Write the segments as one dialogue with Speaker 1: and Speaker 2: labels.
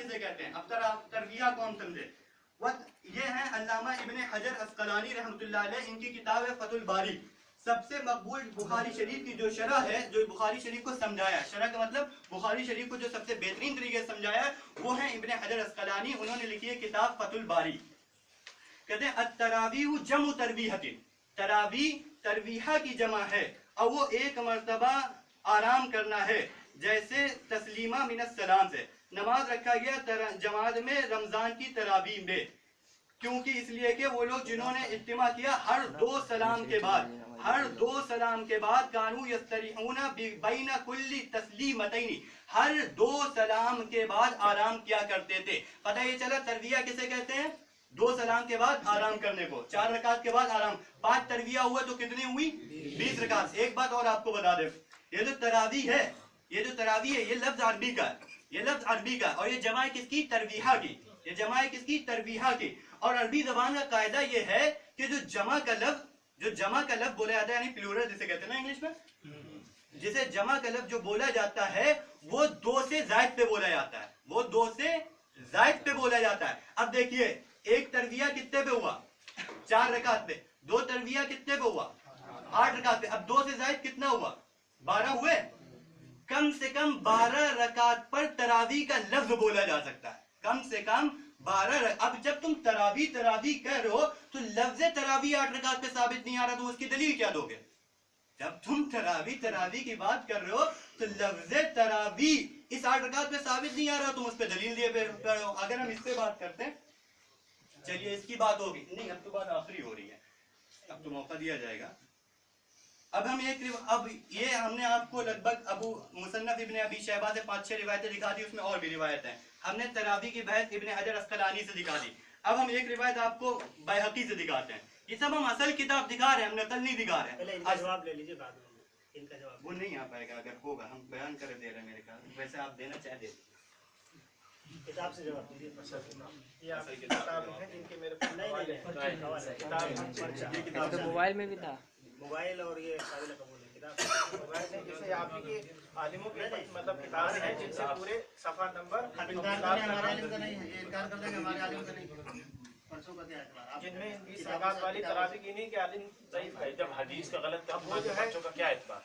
Speaker 1: کسے کہتے ہیں؟ اب ترویہ کون سمجھے؟ یہ ہیں علامہ ابن حجر اسقلانی رحمۃ اللہ علیہ، ان کی کتاب ہے فتح الباری، سب سے مقبول بخاری شریف کی جو شرح ہے، جو بخاری شریف کو سمجھایا ہے، شرح کا مطلب بخاری شریف کو جو سب سے بہترین طریقے سے سمجھایا ہے، وہ ہیں ابن حجر اسقلانی، انہوں نے لکھی ہے کتاب فتح الباری۔ کہتے ہیں التراویح جمع ترویحۃ، تراویح ترویحہ کی جمع ہے، اور وہ ایک مرتبہ آرام کرنا ہے، جیسے تسلیمہ من السلام سے نماز رکھا گیا جماعت میں رمضان کی تراویح میں، کیونکہ اس لیے کہ وہ لوگ جنہوں نے اجتماع کیا ہر دو سلام کے بعد کانو یستریحون بین کل تسلیمتین، ہر دو سلام کے بعد آرام کیا کرتے تھے۔ پتہ یہ چلا ترویہ کسے کہتے ہیں؟ دو سلام کے بعد آرام کرنے کو، 4 رکعت کے بعد آرام، 5 ترویہ ہوا تو کتنی ہوئی؟ 20 رکعت۔ ایک بات اور آپ کو بتا دیں، یہ جو تراویح ہے، یہ لفظ عربی کا ہے، یہ لفظ عربی کا، اور یہ جمع کس کی؟ ترویحہ کی، یہ جمع کس کی؟ ترویحہ کی۔ اور عربی زبان کا قاعدہ یہ ہے کہ جو جمع کا لفظ بولا جاتا ہے، یعنی پلورل جسے کہتے ہیں نا انگلش میں، جسے جمع کا لفظ جو بولا جاتا ہے وہ 2 سے زائد پہ بولا جاتا ہے، وہ 2 سے زائد پہ بولا جاتا ہے۔ اب دیکھیے ایک ترویہ کتنے پہ ہوا؟ 4 رکعت پہ۔ 2 ترویہ کتنے پہ ہوا؟ 8 رکعت پہ۔ اب 2 سے زائد کتنا ہوا؟ 12 ہوئے۔ کم سے کم 12 رکعت پر تراویح کا لفظ بولا جا سکتا ہے، کم سے کم 12 اب جب تم تراویح کہہ رہے ہو تو لفظ تراویح 8 رکعت پہ ثابت نہیں آ رہا، تو اس کی دلیل کیا دو گے؟ جب تم تراویح کی بات کر رہے ہو تو لفظ تراویح اس 8 رکعت پہ ثابت نہیں آ رہا، تم اس پہ دلیل دیے پہ ہو۔ اگر ہم اس پہ بات کرتے ہیں، چلیے اس کی بات ہوگی نہیں، اب تو بات آخری ہو رہی ہے، اب تو موقع دیا جائے گا۔ اب یہ ہم نے آپ کو لگ بھگ ابو مصنف ابن ابی شیبہ سے 5-6 روایتیں دکھا دی، اس میں اور بھی روایت ہیں۔ ہم نے تراویح کی بحث ابن حجر اسقلانی سے دکھا دی۔ اب ہم ایک روایت آپ کو بیہقی سے دکھاتے ہیں۔ یہ سب ہم اصل کتاب دکھا رہے ہیں، ہم نقل نہیں دکھا رہے ہیں۔
Speaker 2: جواب لے لیجیے بعد میں، ان کا جواب
Speaker 1: وہ نہیں آ پائے گا، اگر ہوگا ہم بیان کر دے رہے ہیں، میرے خیال ویسے آپ دینا چاہ دیں
Speaker 2: کتاب سے جواب دیجیے۔
Speaker 3: موبائل میں بھی تھا،
Speaker 2: موبائل اور یہ قابل قبول ہے کتاب۔
Speaker 4: موبائل میں جیسے آپ کے عالموں کی مطلب کتابیں ہیں جن سے پورے صفحہ نمبر
Speaker 2: ہمارے عالم کا نہیں ہے، یہ انکار کر دیں گے ہمارے عالم کا نہیں ہے، پرسوں کا کیا اعتبار؟
Speaker 4: جن میں 20 رکعت والی تراویح کی نہیں کہ عالم ضعیف ہے۔
Speaker 5: جب حدیث کا غلط ترجمہ ہے تو پرچوں کا کیا اعتبار؟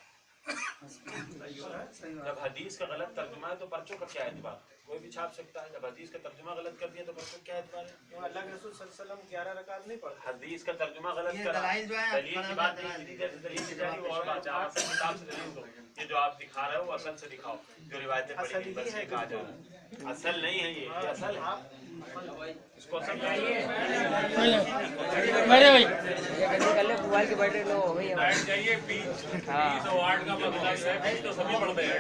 Speaker 5: جب حدیث کا غلط ترجمہ ہے تو پرچوں کا کیا اعتبار؟ کوئی بھی چھاپ سکتا ہے، جب حدیث کا ترجمہ غلط کر دیا تو پرچوں کیا اعتبار ہے؟
Speaker 4: اللہ کے رسول صلی اللہ علیہ وسلم 11 رکعت نہیں پڑھتے۔
Speaker 5: حدیث کا ترجمہ غلط
Speaker 2: یہ
Speaker 5: کرا،
Speaker 2: دلائل جو ہیں
Speaker 5: دلیل کی بات نہیں، جتنی دیر سے دلیل دی جا رہی ہے وہ اور بات ہے۔ آپ اپنی کتاب سے دلیل دو، یہ جو آپ دکھا رہے ہو وہ اصل سے دکھاؤ، جو روایتیں پڑھی گئی بس یہ کہا جا رہا ہے۔ اصل نہیں ہے یہ اصل ہے، اس کو اصل چاہیے۔
Speaker 3: کر لے موبائل کی بیٹری لو ہو گئی ہے۔
Speaker 5: بیٹھ جائیے، 20 اور 8 کا مسئلہ ہے، 20 تو سبھی پڑھتے ہیں۔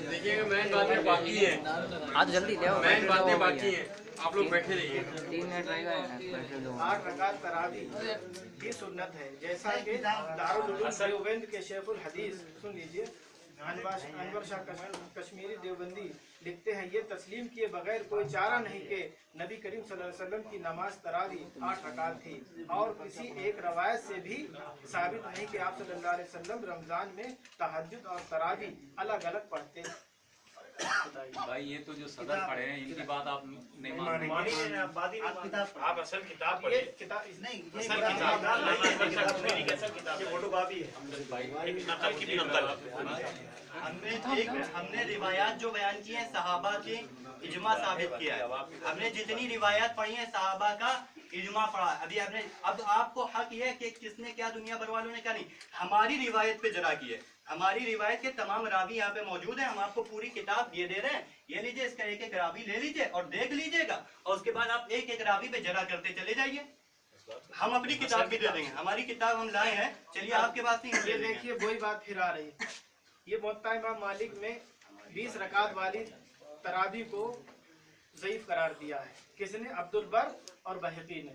Speaker 5: دیکھیے کہ مین باتیں باقی ہیں،
Speaker 3: ہاں تو جلدی لے آؤ،
Speaker 5: مین باتیں باقی ہیں، آپ لوگ بیٹھے رہیے۔
Speaker 3: 3 منٹ رہے گا، بیٹری دو۔
Speaker 4: 8 رکعت تراویح کی سنت ہے، جیسا کہ دارالعلوم دیوبند کے شیخ الحدیث سن لیجیے انور شاہ کشمیری دیوبندی لکھتے ہیں، یہ تسلیم کیے بغیر کوئی چارہ نہیں کہ نبی کریم صلی اللہ علیہ وسلم کی نماز تراویح 8 رکعت تھی، اور کسی ایک روایت سے بھی ثابت نہیں کہ آپ صلی اللہ علیہ وسلم رمضان میں تہجد اور تراویح الگ الگ پڑھتے۔
Speaker 6: بھائی یہ تو جو صدر پڑھے ہیں ان کی بات آپ نہیں مانتے،
Speaker 5: آپ اصل کتاب پڑھیے، اصل کتاب کشمیری کی اصل کتاب ہے، فوٹو کاپی ہے، نقل کی بھی نقل۔
Speaker 1: ہم نے روایات جو بیان کی ہیں صحابہ کے اجماع ثابت کیا ہے، ہم نے جتنی روایات پڑھی ہیں صحابہ کا اجماع پڑھا۔ اب آپ کو حق یہ ہے کہ کس نے کیا، دنیا بھر والوں نے کیا نہیں، ہماری روایت پہ جرا کی ہے، ہماری روایت کے تمام راوی یہاں پہ موجود ہیں، ہم آپ کو پوری کتاب یہ دے رہے ہیں، یہ لیجیے، اس کا ایک ایک راوی لے لیجیے اور دیکھ لیجیے گا، اور اس کے بعد آپ ایک ایک راوی پہ جرا کرتے چلے جائیے۔ ہم اپنی کتاب بھی دے دیں گے، ہماری کتاب ہم لائے ہیں، چلیے آپ کے پاس نہیں،
Speaker 4: یہ دیکھیے وہی بات پھر آ رہی ہے، یہ موطا امام مالک میں 20 رکعت والی تراویح کو ضعیف قرار دیا ہے، کس نے؟ عبد البر اور بہقی نے۔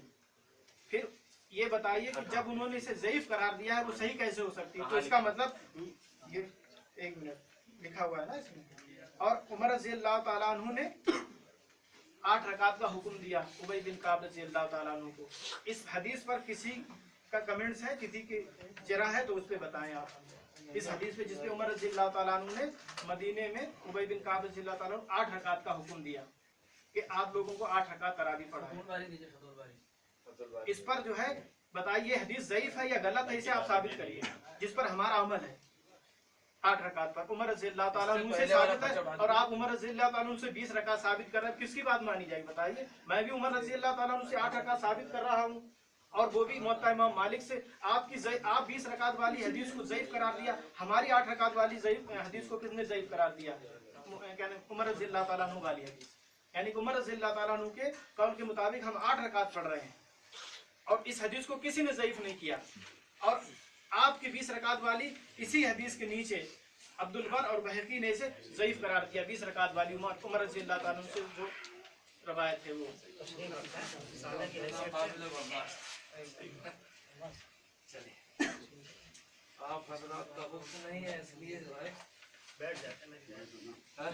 Speaker 4: پھر یہ بتائیے کہ جب انہوں نے اسے ضعیف قرار دیا ہے وہ صحیح کیسے ہو سکتی ہے؟ تو اس کا مطلب یہ 1 منٹ لکھا ہوا ہے نا اس میں، اور عمر رضی اللہ تعالیٰ عنہ نے 8 رکعت کا حکم دیا ابی بن کعب رضی اللہ تعالیٰ عنہ کو۔ اس حدیث پر کسی کا کمنٹس ہے، کسی کی جرح ہے تو اس پہ بتائیں آپ۔ इस हदीस पे जिसपे उमर रज़ियल्लाहु ताला अन्हु ने मदीने में उबय बिन काब रज़ियल्लाहु ताला अन्हु 8 रकात का हुक्म दिया कि आप लोगों को 8 रकात तरावी पढ़ाएं। इस पर जो है बताइए हदीस ज़ईफ है या गलत है, इसे आप साबित करिए, जिस पर हमारा अमल है। 8 रकात पर उमर रज़ियल्लाहु ताला अन्हु से साबित है और आप उमर रज़ियल्लाहु ताला अन्हु से 20 रकात साबित कर रहे हैं, किसकी बात मानी जाएगी बताइए? मैं भी उमर रज़ियल्लाहु ताला अन्हु से 8 रकात साबित कर रहा हूँ और वो भी मुअत्ता इमाम मालिक से। आप 20 रकात वाली हदीस को ज़ईफ करार दिया, हमारी 8 रकात वाली हदीस को किसने ज़ईफ करार दिया? उमर रज़ियल्लाहु ताला अन्हु वाली हदीस, यानी कि उमर रज़ियल्लाहु ताला अन्हु के कौल के मुताबिक हम 8 रकात पढ़ रहे हैं और इस हदीस को किसी ने ज़ईफ नहीं किया। और आपकी 20 रकात वाली इसी हदीस के नीचे अब्दुल बर और बहकी ने इसे ज़ईफ करार दिया। 20 रकात वाली उमर रज़ियल्लाहु ताला अन्हु से जो रवायत है वो
Speaker 7: आप हजरात का हुक्म नहीं है, इसलिए जो है
Speaker 2: बैठ जाते हैं।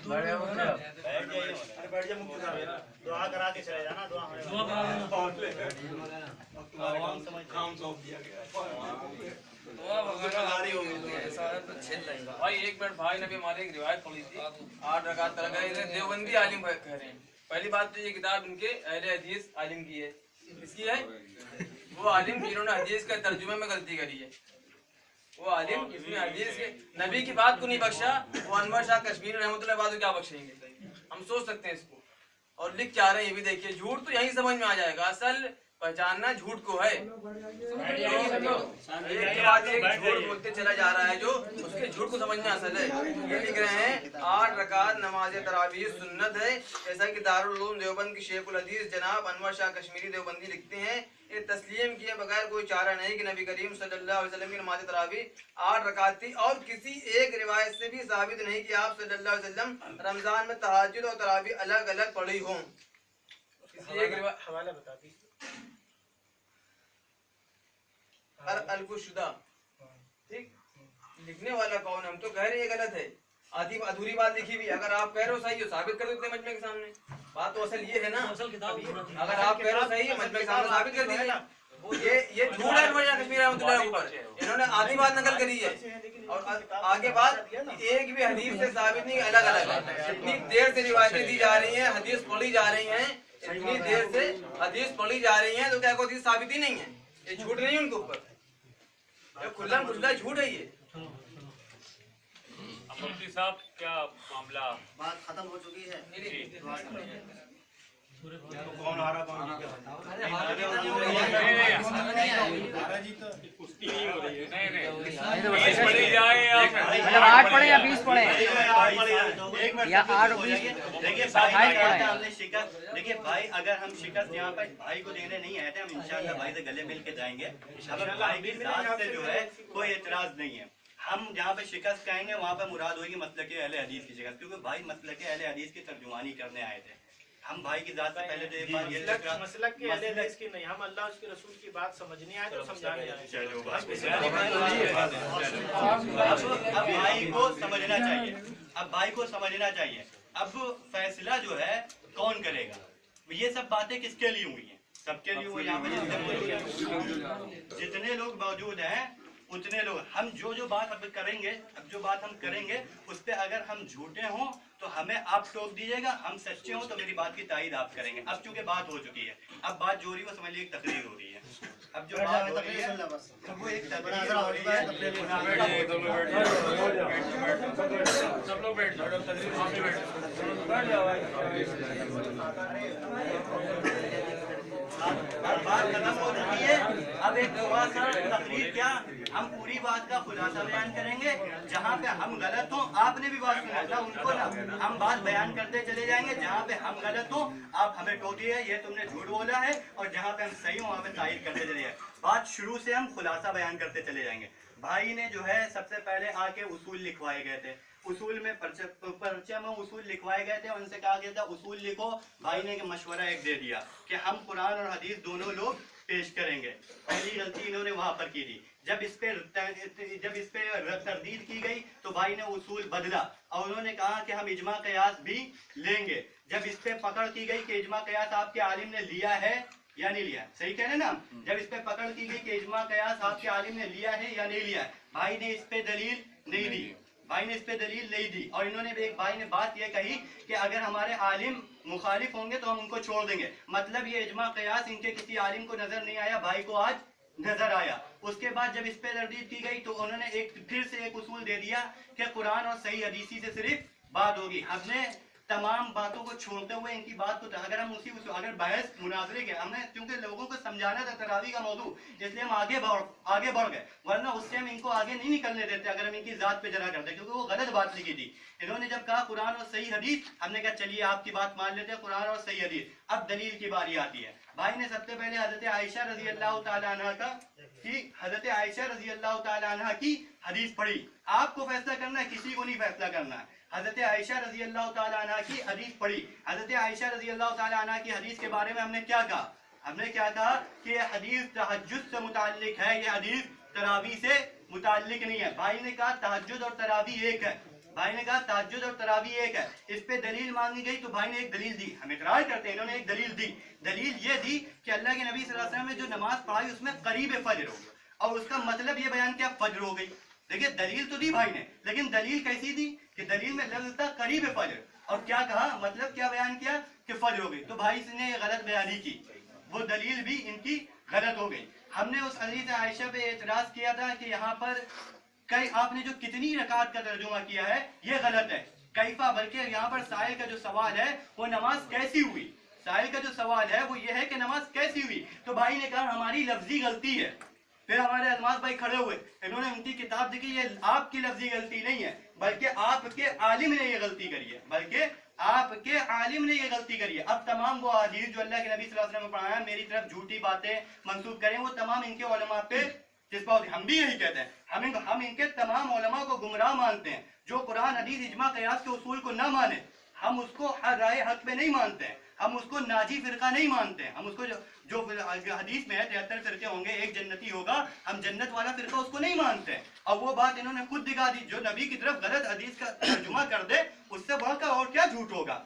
Speaker 7: बैठ जाओ ना।
Speaker 2: अरे बैठ जा, मुफ्ती साहब दुआ करा के चले जाना। दुआ
Speaker 6: काम सौंप दिया गया है।
Speaker 7: भाई एक मिनट, भाई ने भी हमारी एक रिवायत पढ़ी थी, 8 रकात कर गए। देवबंदी आलिम कह रहे हैं। पहली बात तो ये किताब इनके अहले हदीस आलिम की है, इसकी है वो आलिम जिन्होंने हदीस का तर्जुमे में गलती करी है। वो आलिम इसमें हदीस के नबी की बात को नहीं बख्शा, वो अनवर शाह कश्मीरी रहमतुल्लाह बात को क्या बख्शेंगे? हम सोच सकते हैं इसको। और लिख क्या रहे हैं ये भी देखिए। झूठ तो यही समझ में आ जाएगा, असल पहचानना झूठ को है। एक झूठ बोलते चला जा रहा है जो उसके झूठ को समझना असल है। ये लिख रहे हैं 8 रकात नमाज तरावीह सुन्नत है, जैसा कि दारुल उलूम देवबंद की शेखुल हदीस जनाब अनवर शाह कश्मीरी देवबंदी लिखते हैं। ये तस्लीम किए बगैर कोई चारा नहीं कि नबी करीम सल्लल्लाहु अलैहि वसल्लम की नमाज तरावीह 8 रकात थी और किसी एक रिवायत से भी साबित नहीं कि आप सल्लल्लाहु अलैहि वसल्लम रमजान में तहज्जुद और तरावीह अलग अलग पढ़ी हों। किसी एक
Speaker 4: हवाला बता दी
Speaker 7: अलकुशुदा, ठीक, लिखने वाला कौन? हम तो कह रहे हैं गलत है, आधी अधूरी बात लिखी भी। अगर आप कह रहे हो सही हो, साबित कर देते मजमे के सामने। बात तो असल ये है ना, अगर आप कह रहे हो सही है मजमे के सामने साबित कर दीजिए। ये झूठ है अनवर शाह कश्मीरी रहमतुल्लाह ऊपर, इन्होंने आधी बात नकल करी है और आगे बात एक भी हदीस से साबित नहीं, अलग अलग है। इतनी देर से रिवायतें दी जा रही हैं, हदीस पढ़ी जा रही हैं, इतनी देर से हदीस पढ़ी जा रही हैं, तो क्या कोई हदीस साबित ही नहीं है? ये झूठ नहीं है उनके ऊपर, खुला खुला झूठ है ये।
Speaker 5: मुफ्ती साहब क्या मामला?
Speaker 2: बात खत्म हो चुकी है।
Speaker 1: कौन आ रहा कौन
Speaker 5: नहीं पढ़ी जाए
Speaker 3: मतलब 8 पढ़े या 20 पढ़े या 8 और 20?
Speaker 1: देखिए भाई, हमने शिकस्त, देखिए भाई अगर हम शिकस्त यहाँ पर भाई को देने नहीं आए थे, हम इंशाअल्लाह भाई से गले मिल के जाएंगे। अब भाई की जात से जो है कोई एतराज नहीं है। हम जहाँ पे शिकस्त कहेंगे वहाँ पे मुराद होगी मसलक अहले हदीस की शिकस्त, क्योंकि भाई मसलक अहले हदीस की तर्जुमानी करने आए थे। हम भाई की जात से पहले तो एक बार ये
Speaker 4: मसलक के अहले हदीस की नहीं, हम अल्लाह उसके रसूल की बात समझने आए तो समझाने आए।
Speaker 1: अब भाई को समझना चाहिए, अब भाई को समझना चाहिए। अब फैसला जो है कौन करेगा? ये सब बातें किसके लिए हुई हैं? सबके लिए हुई। यहाँ पे जितने लोग मौजूद हैं उतने लोग, हम जो बात अब करेंगे, अब जो बात हम करेंगे उस पर अगर हम झूठे हों तो हमें आप टोक दीजिएगा, हम सच्चे हों तो मेरी बात की तायीद आप करेंगे। अब चूंकि बात हो चुकी है, अब बात जो हो रही है वो समझ लीजिए एक तकरीर हो रही है। अब जो बात हो रही है वो एक तकरीर हो रही है।
Speaker 6: सब लोग बैठ जाओ।
Speaker 1: बात खत्म हो चुकी है। अब एक थोड़ा सा तकरीर, क्या हम पूरी बात का खुलासा बयान करेंगे। जहाँ पे हम गलत हो, आपने भी बात सुना था उनको ना, हम बात बयान करते चले जाएंगे। जहाँ पे हम गलत हो आप हमें टोकिए, ये तुमने झूठ बोला है, और जहाँ पे हम सही हो वहाँ पे तारीफ करते चले जाएंगे। बात शुरू से हम खुलासा बयान करते चले जाएंगे। भाई ने जो है सबसे पहले आके उसूल लिखवाए गए थे, उसूल में पर्चे में उसूल लिखवाए गए थे, उनसे कहा गया था उसूल लिखो। भाई ने मशवरा एक दे दिया कि हम कुरान और हदीस दोनों लोग पेश करेंगे। पहली गलती इन्होंने वहां पर की थी। जब इस पे तरदीद की गई तो भाई ने उसूल बदला और उन्होंने कहा कि हम इजमा कयास भी लेंगे। जब इस पे पकड़ की गई कि इजमा कयास आपके आलिम ने लिया है या नहीं लिया, सही कह रहे ना, जब इस पे पकड़ की गई कि इजमा कयास आपके आलिम ने लिया है या नहीं लिया, भाई ने इस पे दलील नहीं दी, भाई ने इस पे दलील नहीं दी। और इन्होंने एक भाई ने बात ये कही कि अगर हमारे आलिम मुखालिफ होंगे तो हम उनको छोड़ देंगे। मतलब ये इजमा कयास इनके किसी आलिम को नजर नहीं आया, भाई को आज नजर आया। उसके बाद जब इस पे तरदीद की गई तो उन्होंने फिर से एक उसूल दे दिया कि कुरान और सही हदीसी से सिर्फ बात होगी। हमने तमाम बातों को छोड़ते हुए इनकी बात को, अगर हम अगर बहस मुनाजरे के, हमने क्योंकि लोगों को समझाना था तरावी का मौजू, इसलिए हम आगे बढ़ गए, वरना उससे हम इनको आगे नहीं निकलने देते अगर हम इनकी जात पे जरा करते, क्योंकि वो गलत बात लिखी थी। इन्होंने जब कहा कुरान और सही हदीस, हमने कहा चलिए आपकी बात मान लेते हैं, कुरान और सही हदीस। अब दलील की बारी आती है। भाई ने सबसे पहले हजरत आयशा रजी अल्लाह तआला अन्हा की हदीस पढ़ी। आपको फैसला करना है, किसी को नहीं फैसला करना है। हजरत आयशा रजी अल्लाह तआला अन्हा की हदीस पढ़ी। हजरत आयशा रजी अल्लाह तआला अन्हा की हदीस के बारे में हमने क्या कहा? हमने क्या कहा कि ये हदीस तहज्जुद से मुताल्लिक है, ये हदीस तरावी से मुताल्लिक नहीं है। भाई ने कहा तहज्जुद और तरावी एक है, भाई ने कहा तहज्जुद और तरावी एक है। इस पे दलील मांगी गई तो भाई ने एक दलील दी, हम इकरार करते हैं, इन्होंने एक दलील दी। दलील ये दी कि अल्लाह के नबी सल्लल्लाहु अलैहि वसल्लम ने जो नमाज पढ़ाई उसमें करीब फज्र हो, और उसका मतलब ये बयान किया फज्र हो गई। देखिए दलील तो दी भाई ने, लेकिन दलील कैसी दी कि दलील में लफ्ज़ था करीब फज्र, और क्या कहा, मतलब क्या बयान किया कि फज्र हो गई। तो भाई ने गलत बयानी की, वो दलील भी इनकी गलत हो गई। हमने उस हदीस आयशा पे एतराज किया था कि यहाँ पर कई आपने जो कितनी रकात का तर्जुमा किया है ये गलत है, कैफा, बल्कि यहाँ पर साहिल का जो सवाल है वो नमाज कैसी हुई, साहिल का जो सवाल है वो ये है कि नमाज कैसी हुई। तो भाई ने कहा हमारी लफ्जी गलती है। फिर हमारे अलमास भाई खड़े हुए, इन्होंने उनकी किताब देखी, ये आपकी लफ्जी गलती नहीं है बल्कि आपके आलिम ने ये गलती करी है, बल्कि आपके आलिम ने ये गलती करी है। अब तमाम वो हदीस जो अल्लाह के नबी सल्लल्लाहु अलैहि वसल्लम ने पढ़ाया, मेरी तरफ झूठी बातें मंसूब करें, वो तमाम इनके उलमा पे जिसपा हम भी यही कहते हैं, हम इनके तमाम उलमा को गुमराह मानते हैं। जो कुरान हदीस इजमा कयास के उसूल को न माने, हम उसको हर राय हक पे नहीं मानते हैं, हम उसको नाजी फिरका नहीं मानते हैं, हम उसको जो हदीस में है 73 फिरके होंगे, एक जन्नती होगा, हम जन्नत वाला फिरका उसको नहीं मानते हैं। अब वो बात इन्होंने खुद दिखा दी, जो नबी की तरफ गलत हदीस का तर्जुमा कर दे उससे बढ़कर और क्या झूठ होगा।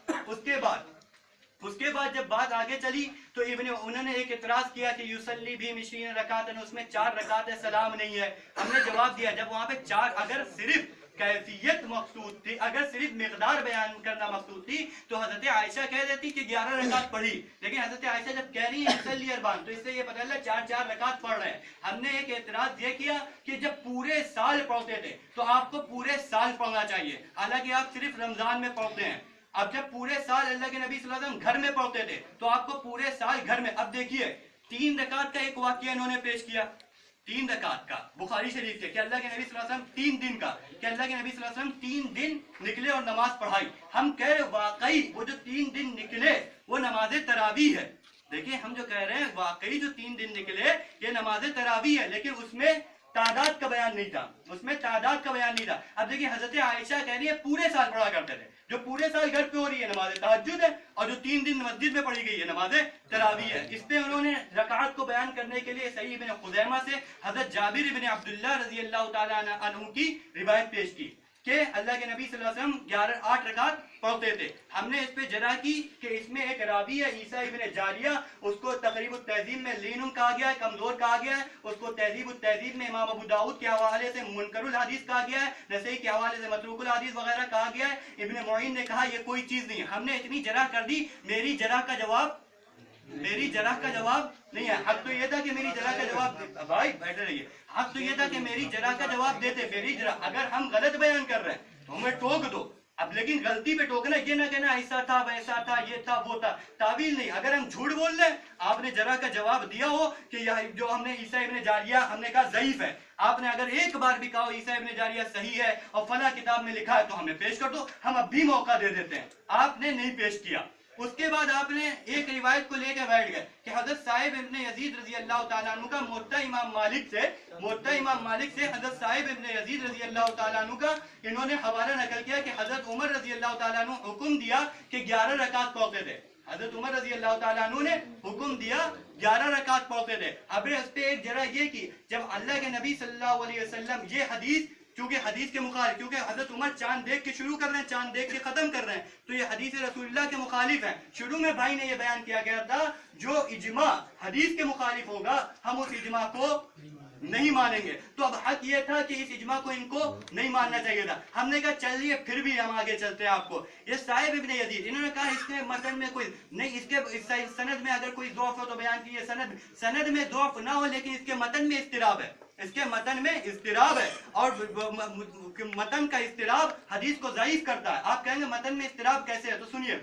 Speaker 1: उसके बाद जब बात आगे चली तो उन्होंने एक इतराज किया कि युसल्ली भी मिशीन रकात, उसमें 4 रकात सलाम नहीं है। हमने जवाब दिया जब वहां पे 4, अगर सिर्फ कैफियत मकसूद थी, अगर सिर्फ मिकदार बयान करना मकसूद थी तो हजरत आयशा कह देती कि 11 रकात पढ़ी, लेकिन हजरत आयशा जब कह रही है युसल्ली अरबान, तो इससे ये पता चला 4-4 रकात पढ़ रहे हैं। हमने एक एतराज ये किया कि जब पूरे साल पढ़ते थे तो आपको पूरे साल पढ़ना चाहिए, हालांकि आप सिर्फ रमजान में पढ़ते हैं। अब जब पूरे साल अल्लाह के नबी सल्लल्लाहु अलैहि वसल्लम घर में पढ़ते थे तो आपको पूरे साल घर में। अब देखिए 3 रकात का एक वाकया इन्होंने पेश किया, 3 रकात का बुखारी शरीफ के, कि अल्लाह के नबी सल्लल्लाहु अलैहि वसल्लम 3 दिन का, कि अल्लाह के नबी सल्लल्लाहु अलैहि वसल्लम 3 दिन निकले और नमाज पढ़ाई। हम कह रहे वाकई वो जो 3 दिन निकले वो नमाज तरावी है। देखिए हम जो कह रहे हैं वाकई जो 3 दिन निकले ये नमाज तरावी है, लेकिन उसमें तादाद का बयान नहीं था, उसमें तादाद का बयान नहीं था। अब देखिए हजरत आयशा कह रही है पूरे साल पढ़ा करते थे, जो पूरे साल घर पे हो रही है नमाज तहज्जुद है, और जो 3 दिन मस्जिद में पढ़ी गई है नमाज तरावी है। इस पे उन्होंने रकात को बयान करने के लिए सही इब्न खुज़ैमा से हजरत जाबिर इब्न अब्दुल्लाह रजी अल्लाह तआला अन्हु की रिवायत पेश की कि अल्लाह के नबी सल्लल्लाहु अलैहि वसल्लम 8 रकात पढ़ते थे। हमने इस पे जरा की कि इसमें एक रावी है ईसा इब्न जारिया, उसको तक़रीब तहज़ीब में लीनुन कहा गया है, कमजोर कहा गया है, उसको तहज़ीब तहज़ीब में इमाम अबू दाऊद के हवाले से मुनकरुल हदीस कहा गया है, नसई के हवाले से मतरूकुल हदीस वगैरह कहा गया है। इब्न मुईन ने कहा ये कोई चीज नहीं है। हमने इतनी जरा कर दी, मेरी जरा का जवाब नहीं है। हक तो ये था कि मेरी जरा का जवाब, भाई बैठे रहिए, हक तो ये था कि मेरी जरा का जवाब देते, मेरी जरा, अगर हम गलत बयान कर रहे हैं तो हमें टोक दो। अब लेकिन गलती पे टोकना, ये ना कहना ऐसा था वैसा था ये था वो था, तावील नहीं। अगर हम झूठ बोल रहे हैं, आपने जरा का जवाब दिया हो कि यह जो हमने ईसा इब्न जारिया हमने कहा ज़ईफ है, आपने अगर एक बार भी कहा ईसा इब्न जारिया सही है और फला किताब में लिखा है तो हमें पेश कर दो, हम अब भी मौका दे देते हैं। आपने नहीं पेश किया। उसके बाद आपने एक रिवायत को लेकर बैठ गए कि हजरत साहिब इब्न यजीद रजी अल्लाह तआला अन्हु का मोत्ता इमाम मालिक से हजरत साहिब इब्न यजीद रजी अल्लाह तआला अन्हु का इन्होंने हवाला नकल किया कि हजरत उमर रजी अल्लाह तआला अन्हु हुक्म दिया कि 11 रकात पढ़ते थे। हजरत उमर रजी अल्लाह तआला अन्हु ने हुक्म दिया 11 रकात पढ़ते थे। अब इस पे एक जरा ये की, जब अल्लाह के नबी सल्लल्लाहु अलैहि वसल्लम ये हदीस, क्योंकि हदीस के मुखालिफ, क्योंकि हजरत उमर चांद देख के शुरू कर रहे हैं, चांद देख के खत्म कर रहे हैं, तो ये हदीस रसूलुल्लाह के मुखालिफ है। शुरू में भाई ने ये बयान किया गया था जो इजमा हदीस के मुखालिफ होगा हम उस इजमा को नहीं मानेंगे। तो अब हक ये था कि इस इजमा को इनको नहीं मानना चाहिए था। हमने कहा चलिए फिर भी हम आगे चलते हैं आपको। ये साहिब इब्ने यजीद, इन्होंने कहा इसके मतन में कोई नहीं, इसके सनद में अगर कोई दौफ हो तो बयान कीजिए। सनद में दौफ ना हो लेकिन इसके मतन में इस्तिराब है, इसके मतन में इस्तिराब है, और मतन का इस्तिराब हदीस को ज़ईफ करता है। आप कहेंगे मतन में इस्तिराब कैसे है, तो सुनिए।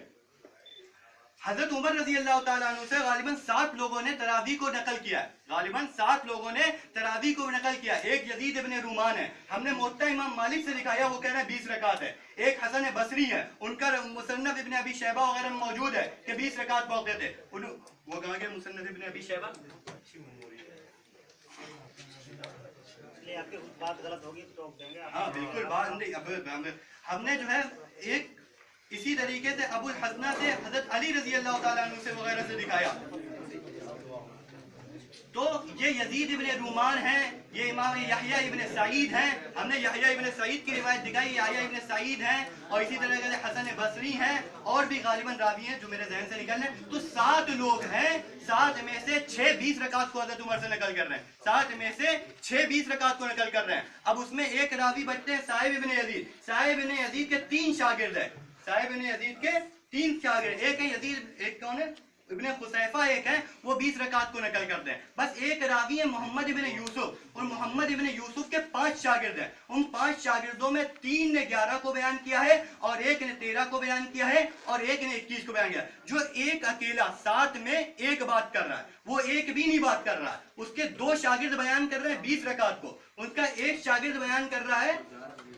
Speaker 1: हजरत उमर रजी अल्लाह तआला अन्हु से गालिबन 7 लोगों ने तरावी को नकल किया है, गालिबन 7 लोगों ने तरावी को नकल किया। एक यजीद इब्ने रूमान है, हमने मुत्ता इमाम मालिक से दिखाया, वो कह रहे हैं 20 रकात है। एक हसन बसरी है, उनका मुसन्नफ इब्ने अबी शैबा वगैरह में मौजूद है कि 20 रकात पढ़ते थे। वो कहाँ गए मुसन्नफ इब्ने अबी शैबा?
Speaker 2: आपकी बात गलत होगी तो टोक देंगे।
Speaker 1: हाँ बिल्कुल बात नहीं। अब हमने जो है एक इसी तरीके से अबुल हसना से हजरत अली रजी अल्लाह तआला अन्हु से वगैरह से दिखाया। तो ये यजीद इब्ने रूमान हैं, ये इमाम यहया इब्ने सईद हैं, हमने यहया इब्ने सईद की रिवायत दिखाई, यहया इब्ने सईद हैं, और इसी तरह से हसन बसरी हैं, और भी गालिबन रावी हैं जो मेरे जहन से निकल रहे हैं। तो 7 लोग हैं, 7 में से 6 20 रकात को हजरत उमर से नकल कर रहे हैं, 7 में से 6 20 रकात को नकल कर रहे हैं। अब उसमें एक रावी बचते हैं साहिब इब्ने यजीद। साहिब इब्ने यजीद के 3 शागिर्द है, साहिब इब्ने यजीद के 3 शागिर्द, एक है यजीद, एक कौन है इब्ने खुसैफा, एक है वो 20 रकात को नकल करते हैं। बस एक रावी है मोहम्मद इब्ने यूसुफ, और मोहम्मद इब्ने यूसुफ के 5 शागिर्द हैं। उन 5 शागिर्दों में 3 ने 11 को बयान किया है, और एक ने 13 को बयान किया है, और एक ने 21 को बयान किया। जो एक अकेला 7 में एक बात कर रहा है, वो एक भी नहीं बात कर रहा है। उसके 2 शागिर्द बयान कर रहे हैं 20 रकात को, उनका एक शागिर्द बयान कर रहा है,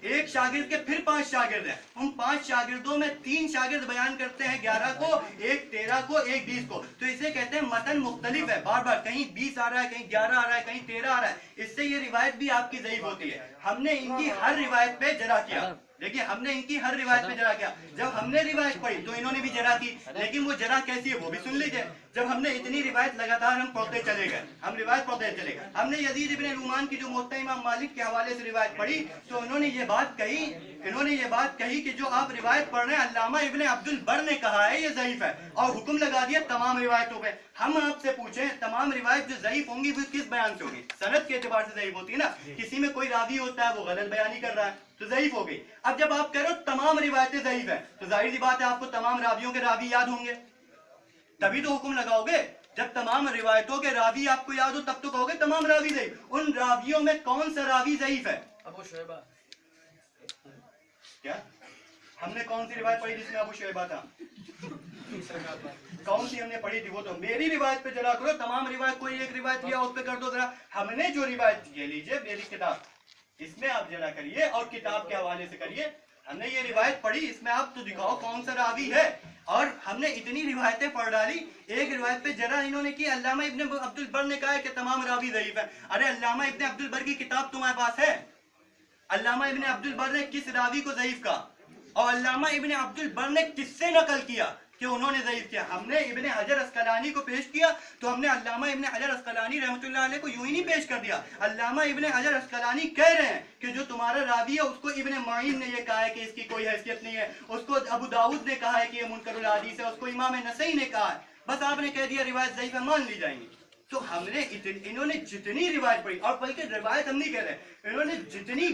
Speaker 1: एक शागिर्द के फिर 5 शागिर्द हैं। उन 5 शागिर्दों में 3 शागिर्द बयान करते हैं 11 को, एक 13 को, एक 20 को। तो इसे कहते हैं मतन मुख्तलिफ है, बार बार कहीं 20 आ रहा है, कहीं 11 आ रहा है, कहीं 13 आ रहा है। इससे ये रिवायत भी आपकी ज़ईफ होती है। हमने इनकी हर रिवायत पे जरा किया, देखिए हमने इनकी हर रिवायत पे जरा किया। जब हमने रिवायत पढ़ी तो इन्होंने भी जरा की, लेकिन वो जरा कैसी है वो भी सुन लीजिए। जब हमने इतनी रिवायत लगातार हम पढ़ते चले गए, हम रिवायत पढ़ते चले गए, हमने यजीद इब्ने रूमान की जो मुत्ता इमाम मालिक के हवाले से रिवायत पढ़ी, तो इन्होंने ये बात कही कि जो आप रिवायत पढ़ रहे हैं अल्लामा इब्ने अब्दुल बर ने कहा है ये ज़ईफ है, और हुक्म लगा दिया तमाम रिवायतों पे। हम आपसे पूछें तमाम रिवायत जो ज़ईफ होंगी वो किस बयान से होगी? सनद के एतबार से ज़ईफ होती है ना। किसी में कोई रावी होता है वो गलत बयानी कर रहा है तो ज़ईफ हो गई। अब जब आप कह रहे हो तमाम रिवायतें ज़ईफ है, तो जाहिर सी बात है आपको तमाम रावियों के रावी याद होंगे, तभी तो हुक्म लगाओगे। जब तमाम रिवायतों के रावी आपको याद हो तब तो कहोगे तमाम रावी ज़ईफ। उन रावियों में कौन सा रावी ज़ईफ है?
Speaker 7: अबू शुएबा।
Speaker 1: क्या हमने कौन सी रिवायत पढ़ी जिसमें अबू शुएबा था? कौन सी हमने पढ़ी थी? वो तो मेरी रिवायत पे जरा करो, तमाम रिवायत कोई एक रिवायत लिया उस पे कर दो जरा। हमने जो रिवायत ये लीजिए मेरी किताब, इसमें आप जरा करिए और किताब के हवाले से करिए। हमने ये रिवायत पढ़ी, इसमें आप तो दिखाओ कौन सा रावी है। और हमने इतनी रिवायतें पढ़ डाली, एक रिवायत पे जरा इन्होंने की अल्लामा इब्ने अब्दुल बर ने कहा है कि तमाम रावी ज़ईफ है। अरे अल्लामा इब्ने अब्दुल बर की किताब तुम्हारे पास है? अल्लामा इब्ने अब्दुल बर ने किस रावी को ज़ईफ कहा, और अल्लामा इब्ने अब्दुल बर ने किससे नकल किया कि उन्होंने ज़ईफ किया? हमने इब्ने हजर अस्कलानी को पेश किया तो हमने अल्लामा इब्ने हजर अस्कलानी रहमतुल्लाह अलैह को यूं ही नहीं पेश कर दिया। अल्लामा इब्ने हजर अस्कलानी कह रहे हैं कि जो तुम्हारा रावी है उसको इब्ने माइन ने ये कहा है कि इसकी कोई हैसियत नहीं है, उसको अबू दाऊद ने कहा है कि ये मुनकरुल हदीस है, उसको इमाम नसई ने कहा है। बस आपने कह दिया रिवायत ज़ईफ है, मान ली जाएंगी। तो हमने इन्होंने जितनी रिवायत पढ़ी, और बल्कि रिवायत हम नहीं कह रहे, इन्होंने जितनी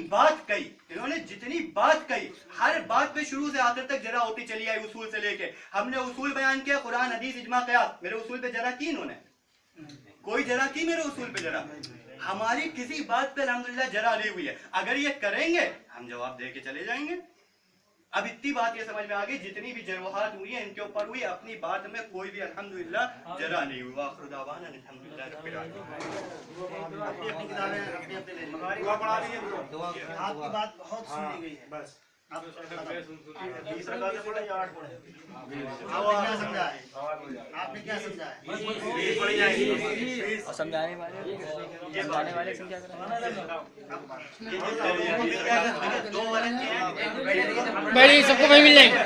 Speaker 1: बात कही हर बात पे शुरू से आखिर तक जरा होती चली आई, उसूल से लेके। हमने उसूल बयान किया, कुरान हदीस इजमा क़यास, मेरे उसूल पे जरा की इन्होंने? कोई जरा की मेरे उसूल पे जरा? हमारी किसी बात पे अल्हम्दुलिल्लाह जरा नहीं हुई है। अगर ये करेंगे हम जवाब दे के चले जाएंगे। अब इतनी बात ये समझ में आ गई, जितनी भी जरूरत हुई है इनके ऊपर हुई, अपनी बात में कोई भी अल्हम्दुलिल्लाह जरा नहीं हुआ। खुदावाना अल्हम्दुलिल्लाह रब्बिल आलमीन।
Speaker 2: अपनी किताबें अपनी अपनी ले लीजिए। आपकी बात बहुत सुन ली गई है, बस आप 20 रकात पढ़े या 8 पढ़े? आपने क्या समझा है? आपने क्या समझा है?
Speaker 3: और समझाने वाले समझा कर
Speaker 1: बैठिए,
Speaker 8: सबको वही मिल जाएंगे,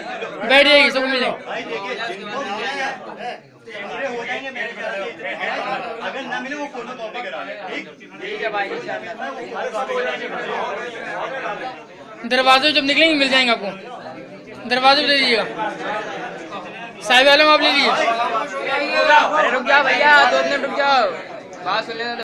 Speaker 8: बैठ जाइए, सबको मिल जाएंगे।
Speaker 1: भाई देखिए जिनको पूरे हो जाएंगे मेरे ख्याल से इतने हैं, अगर ना मिले वो फोटो कॉपी करा ले। ठीक है भाई,
Speaker 8: दरवाजे जब निकलेंगे मिल जाएंगे आपको, दरवाजे पे दे दीजिएगा। साहिब आलम आप ले लीजिए।
Speaker 3: अरे रुक जाओ भैया, 2 मिनट रुक जाओ, बात सुन लेना।